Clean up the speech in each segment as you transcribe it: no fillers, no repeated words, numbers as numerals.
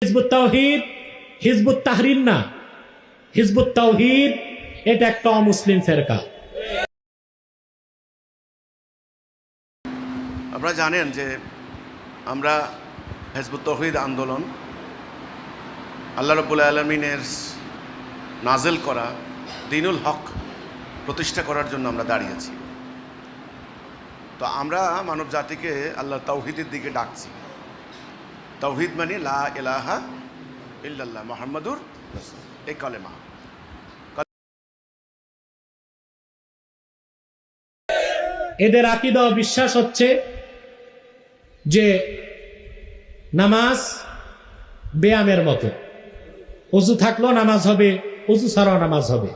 Hizb ut তাওহীদ Hizb ut Tahrir না, Hizb ut তাওহীদ এটা একটা অমুসলিম ফেরকা। আপনারা জানেন যে আমরা হিজবুত তাওহীদ আন্দোলন আল্লাহ রাব্বুল আলামিনের নাজেল করা দ্বীনুল হক প্রতিষ্ঠা করার জন্য আমরা দাঁড়িয়েছি। তো আমরা মানব জাতিকে আল্লাহ তাওহীদের দিকে ডাকছি। তাওহীদ মানে লা ইলাহা ইল্লাল্লাহ মুহাম্মাদুর রাসূল, এই কালেমা। এদের আকীদা ও বিশ্বাস হচ্ছে যে নামাজ ব্যায়ামের মতো, ওযু থাকলেও নামাজ হবে, ওযু ছাড়াও নামাজ হবে।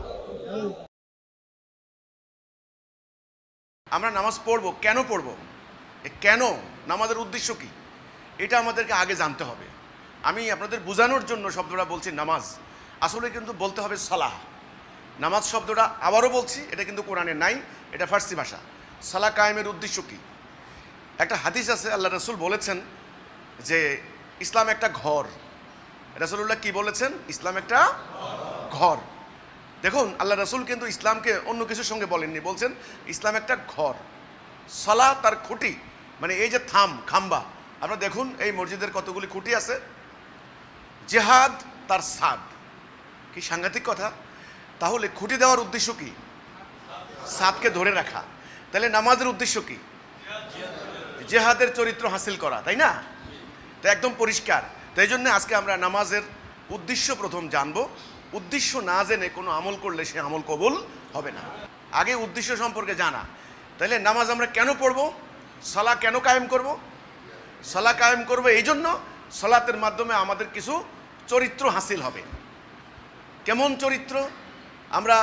আমরা নামাজ পড়বো, কেন পড়বো, কেন নামাজের উদ্দেশ্য কি, এটা আমাদেরকে আগে জানতে হবে। আমি আপনাদের বোঝানোর জন্য শব্দটা বলছি নামাজ, আসলে কিন্তু বলতে হবে সালাহ। নামাজ শব্দটা আবারও বলছি, এটা কিন্তু কোরআনে নাই, এটা ফার্সি ভাষা। সালাহ কায়েমের উদ্দেশ্য কি? একটা হাদিস আছে, আল্লাহ রাসূল বলেছেন যে ইসলাম একটা ঘর। রাসূলুল্লাহ কি বলেছেন? ইসলাম একটা ঘর। দেখুন, আল্লাহ রাসূল কিন্তু ইসলামকে অন্য কিছুর সঙ্গে বলেননি, বলছেন ইসলাম একটা ঘর। সালাহ তার খুঁটি, মানে এই যে খাম্বা, আপনারা দেখুন এই মসজিদের কতগুলি খুঁটি আছে। জিহাদ তার সাদ, কি সাংঘাতিক কথা। তাহলে খুঁটি দেওয়ার উদ্দেশ্য কি? সাদকে ধরে রাখা। তাহলে নামাজের উদ্দেশ্য কি? জিহাদের চরিত্র হাসিল করা, তাই না? তো একদম পরিষ্কার। তাই জন্য আজকে আমরা নামাজের উদ্দেশ্য প্রথম জানবো। উদ্দেশ্য না জেনে কোনো আমল করলে সে আমল কবুল হবে না। আগে উদ্দেশ্য সম্পর্কে জানা। তাহলে নামাজ আমরা কেন পড়বো? সালাহ কেন কায়েম করব? সালাহ কায়েম করব এই জন্য, সালাতের মাধ্যমে আমাদের কিছু চরিত্র হাসিল হবে। কেমন চরিত্র? আমরা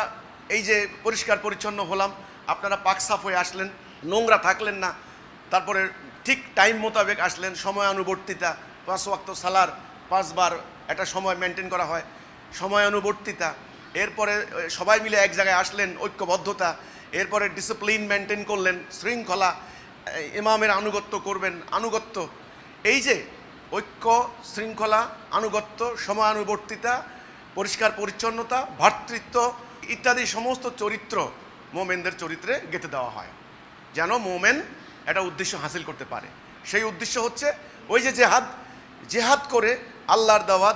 এই যে পরিষ্কার পরিচ্ছন্ন হলাম, আপনারা পাক সাফ হয়ে আসলেন, নোংরা থাকলেন না, তারপরে ঠিক টাইম মোতাবেক আসলেন, সময়ানুবর্তিতা, 5 ওয়াক্ত সালার 5 বার একটা সময় মেনটেন করা হয়, সময়ানুবর্তিতা। এরপরে সবাই মিলে এক জায়গায় আসলেন, ঐক্যবদ্ধতা। এরপরে ডিসিপ্লিন মেনটেন করলেন, শৃঙ্খলা, ইমামের আনুগত্য করবেন, আনুগত্য। এই যে ঐক্য, শৃঙ্খলা, আনুগত্য, সময়ানুবর্তিতা, পরিষ্কার পরিচ্ছন্নতা, ভ্রাতৃত্ব ইত্যাদি সমস্ত চরিত্র মোমেনদের চরিত্রে গেঁথে দেওয়া হয়, যেন মোমেন একটা উদ্দেশ্য হাসিল করতে পারে। সেই উদ্দেশ্য হচ্ছে ওই যে জেহাদ করে আল্লাহর দেওয়া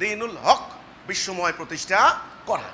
দ্বীনুল হক বিশ্বময় প্রতিষ্ঠা করা।